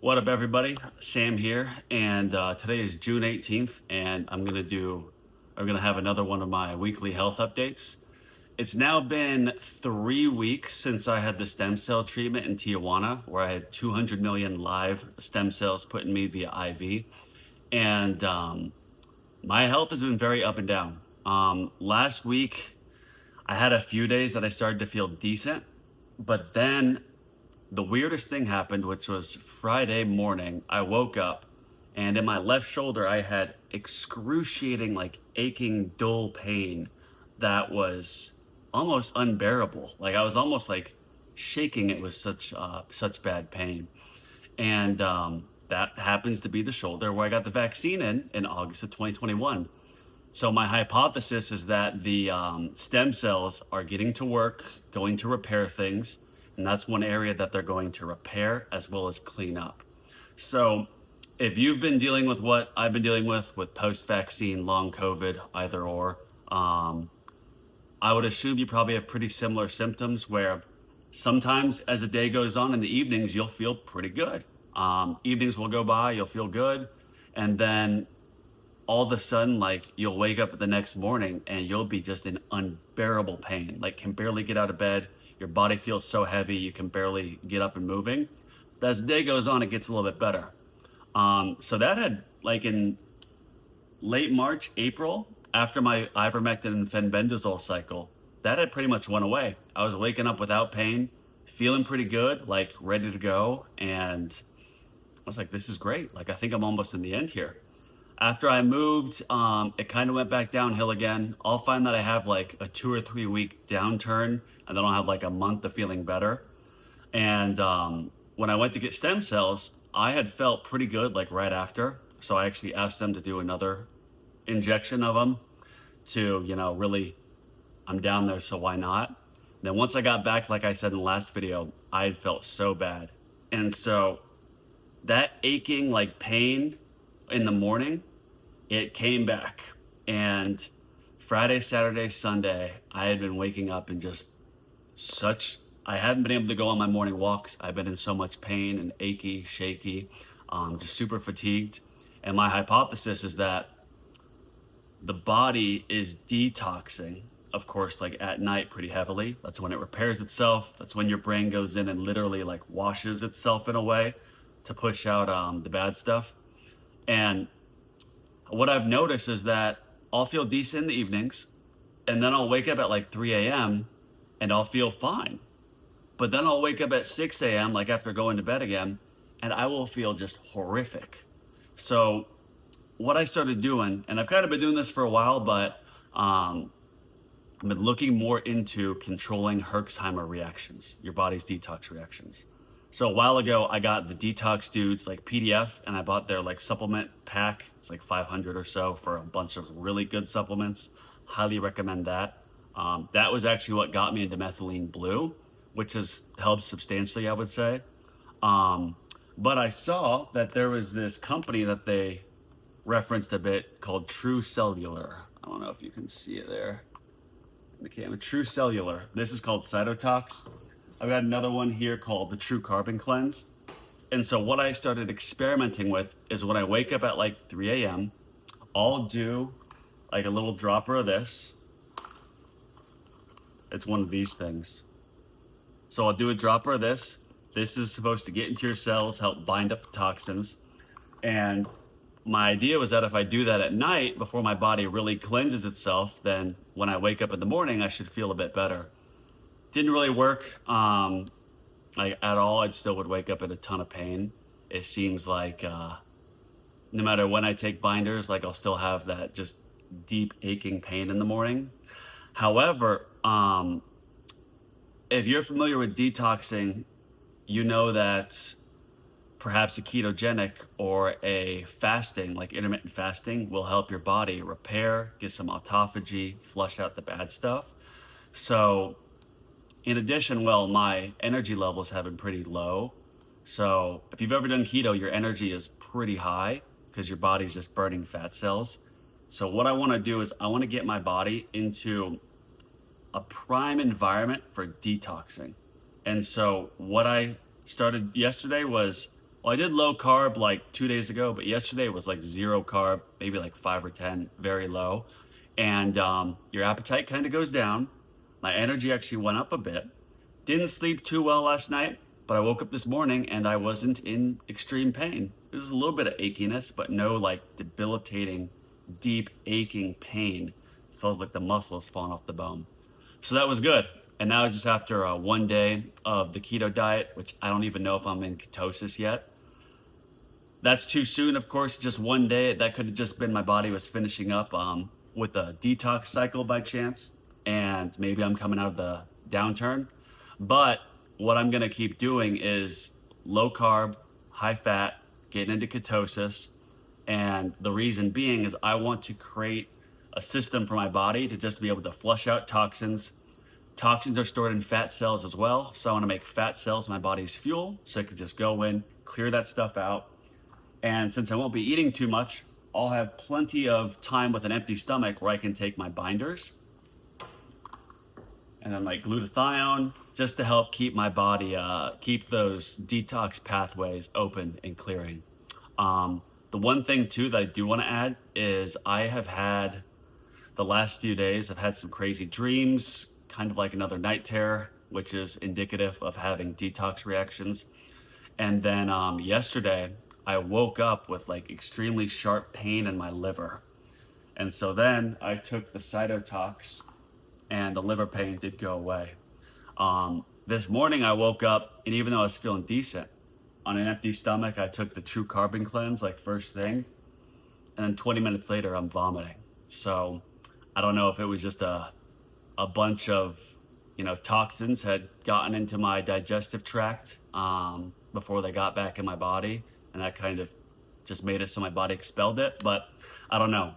What up, everybody? Sam here, and today is June 18th, and I'm gonna have another one of my weekly health updates. It's now been 3 weeks since I had the stem cell treatment in Tijuana, where I had 200 million live stem cells put in me via IV, and my health has been very up and down. Last week, I had a few days that I started to feel decent, but then the weirdest thing happened, which was Friday morning. I woke up and in my left shoulder, I had excruciating, like aching, dull pain that was almost unbearable. Like I was almost like shaking. It was such bad pain. And that happens to be the shoulder where I got the vaccine in August of 2021. So my hypothesis is that the stem cells are getting to work, going to repair things, and that's one area that they're going to repair as well as clean up. So if you've been dealing with what I've been dealing with post-vaccine long COVID, either or, I would assume you probably have pretty similar symptoms where sometimes as the day goes on in the evenings, you'll feel pretty good. Evenings will go by, you'll feel good, and then all of a sudden, like you'll wake up the next morning and you'll be just in unbearable pain, like can barely get out of bed. Your body feels so heavy, you can barely get up and moving. But as the day goes on, it gets a little bit better. So that had like in late March, April, after my ivermectin and fenbendazole cycle, that had pretty much went away. I was waking up without pain, feeling pretty good, like ready to go. And I was like, this is great. Like, I think I'm almost in the end here. After I moved, it kind of went back downhill again. I'll find that I have like a 2 or 3 week downturn, and then I'll have like a month of feeling better. And when I went to get stem cells, I had felt pretty good like right after. So I actually asked them to do another injection of them to, really, I'm down there, so why not? Then once I got back, like I said in the last video, I had felt so bad. And so that aching like pain in the morning, it came back. And Friday, Saturday, Sunday, I had been waking up in just I hadn't been able to go on my morning walks. I've been in so much pain and achy, shaky, just super fatigued. And my hypothesis is that the body is detoxing, of course, like at night pretty heavily. That's when it repairs itself. That's when your brain goes in and literally like washes itself in a way to push out the bad stuff. And what I've noticed is that I'll feel decent in the evenings, and then I'll wake up at like 3 a.m. and I'll feel fine. But then I'll wake up at 6 a.m., like after going to bed again, and I will feel just horrific. So what I started doing, and I've kind of been doing this for a while, but I've been looking more into controlling Herxheimer reactions, your body's detox reactions. So a while ago, I got the Detox dudes like PDF, and I bought their like supplement pack. It's like 500 or so for a bunch of really good supplements. Highly recommend that. That was actually what got me into methylene blue, which has helped substantially, I would say. But I saw that there was this company that they referenced a bit called True Cellular. I don't know if you can see it there. The camera, True Cellular. This is called Cytotox. I've got another one here called the True Carbon Cleanse. And so what I started experimenting with is when I wake up at like 3 a.m., I'll do like a little dropper of this. It's one of these things. So I'll do a dropper of this. This is supposed to get into your cells, help bind up the toxins. And my idea was that if I do that at night before my body really cleanses itself, then when I wake up in the morning, I should feel a bit better. Didn't really work like at all. I still would wake up in a ton of pain. It seems like no matter when I take binders, like I'll still have that just deep aching pain in the morning. However, if you're familiar with detoxing, you know that perhaps a ketogenic or a fasting, like intermittent fasting, will help your body repair, get some autophagy, flush out the bad stuff. So in addition, well, my energy levels have been pretty low. So if you've ever done keto, your energy is pretty high because your body's just burning fat cells. So what I want to do is I want to get my body into a prime environment for detoxing. And so what I started yesterday was Well, I did low carb like 2 days ago, but yesterday was like zero carb, maybe like 5 or 10, very low. And your appetite kind of goes down. My energy actually went up a bit. Didn't sleep too well last night, but I woke up this morning and I wasn't in extreme pain. There's a little bit of achiness, but no like debilitating, deep aching pain. It felt like the muscles falling off the bone. So that was good. And now it's just after 1 day of the keto diet, which I don't even know if I'm in ketosis yet. That's too soon, of course. Just 1 day. That could have just been my body was finishing up with a detox cycle by chance. And maybe I'm coming out of the downturn. But what I'm going to keep doing is low carb, high fat, getting into ketosis. And the reason being is I want to create a system for my body to just be able to flush out toxins. Toxins are stored in fat cells as well. So I want to make fat cells my body's fuel so I can just go in, clear that stuff out. And since I won't be eating too much, I'll have plenty of time with an empty stomach where I can take my binders and then like glutathione just to help keep my body, keep those detox pathways open and clearing. The one thing too that I do want to add is I have had the last few days, I've had some crazy dreams, kind of like another night terror, which is indicative of having detox reactions. And then yesterday, I woke up with like extremely sharp pain in my liver. And so then I took the cytotox and the liver pain did go away. This morning I woke up and even though I was feeling decent, on an empty stomach, I took the True Carbon Cleanse like first thing. And then 20 minutes later, I'm vomiting. So I don't know if it was just a bunch of, toxins had gotten into my digestive tract before they got back in my body. And that kind of just made it so my body expelled it. But I don't know.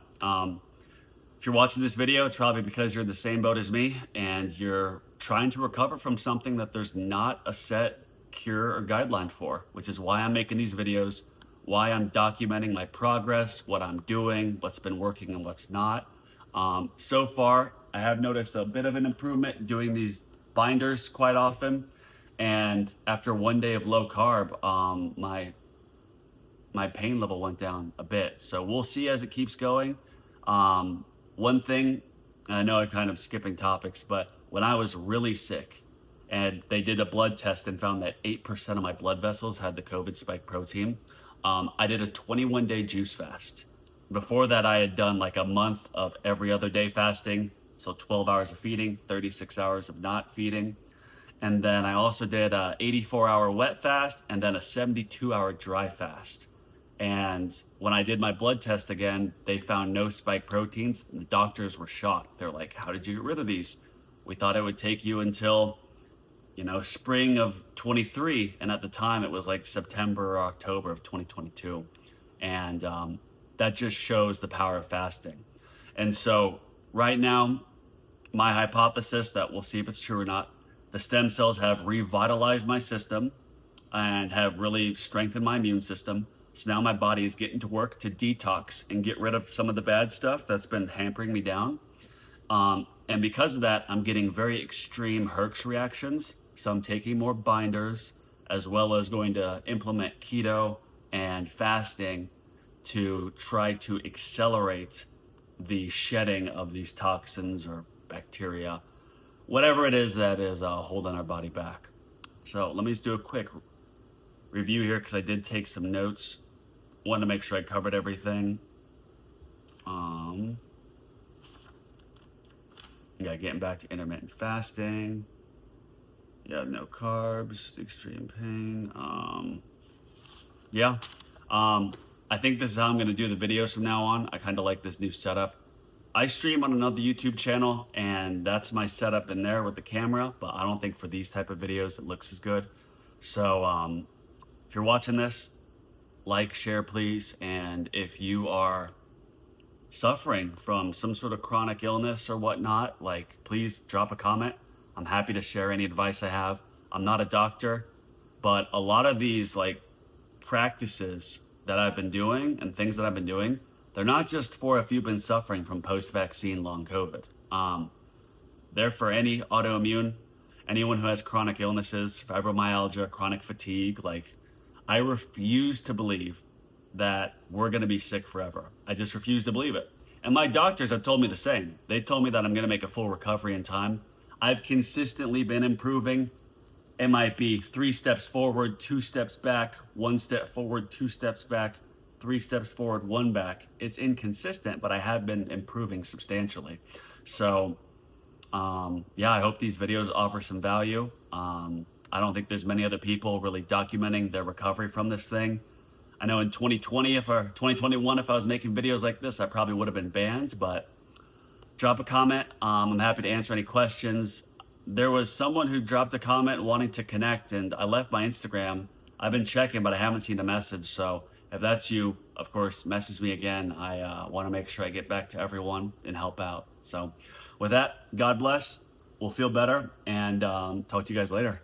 If you're watching this video, it's probably because you're in the same boat as me and you're trying to recover from something that there's not a set cure or guideline for, which is why I'm making these videos, why I'm documenting my progress, what I'm doing, what's been working and what's not. So far, I have noticed a bit of an improvement doing these binders quite often. And after 1 day of low carb, my pain level went down a bit. So we'll see as it keeps going. One thing, and I know I'm kind of skipping topics, but when I was really sick and they did a blood test and found that 8% of my blood vessels had the COVID spike protein, I did a 21-day juice fast. Before that, I had done like a month of every other day fasting. So 12 hours of feeding, 36 hours of not feeding. And then I also did a 84-hour wet fast and then a 72-hour dry fast. And when I did my blood test again, they found no spike proteins. The doctors were shocked. They're like, how did you get rid of these? We thought it would take you until, spring of 23. And at the time it was like September or October of 2022. And that just shows the power of fasting. And so right now, my hypothesis that we'll see if it's true or not, the stem cells have revitalized my system and have really strengthened my immune system. So now my body is getting to work to detox and get rid of some of the bad stuff that's been hampering me down. And because of that, I'm getting very extreme Herx reactions. So I'm taking more binders as well as going to implement keto and fasting to try to accelerate the shedding of these toxins or bacteria, whatever it is that is holding our body back. So let me just do a quick review here because I did take some notes. Wanted to make sure I covered everything. Getting back to intermittent fasting. No carbs, extreme pain. I think this is how I'm going to do the videos from now on. I kind of like this new setup. I stream on another YouTube channel and that's my setup in there with the camera, but I don't think for these type of videos it looks as good. So if you're watching this, like, share, please. And if you are suffering from some sort of chronic illness or whatnot, please drop a comment. I'm happy to share any advice I have. I'm not a doctor, but a lot of these practices that I've been doing and things that I've been doing, they're not just for if you've been suffering from post-vaccine long COVID. They're for any autoimmune, anyone who has chronic illnesses, fibromyalgia, chronic fatigue. I refuse to believe that we're going to be sick forever. I just refuse to believe it. And my doctors have told me the same. They told me that I'm going to make a full recovery in time. I've consistently been improving. It might be 3 steps forward, 2 steps back, 1 step forward, 2 steps back, 3 steps forward, 1 back. It's inconsistent, but I have been improving substantially. So, yeah, I hope these videos offer some value. I don't think there's many other people really documenting their recovery from this thing. I know in 2020, or 2021, if I was making videos like this, I probably would have been banned, but drop a comment. I'm happy to answer any questions. There was someone who dropped a comment wanting to connect, and I left my Instagram. I've been checking, but I haven't seen the message. So if that's you, of course, message me again. I want to make sure I get back to everyone and help out. So with that, God bless. We'll feel better, and talk to you guys later.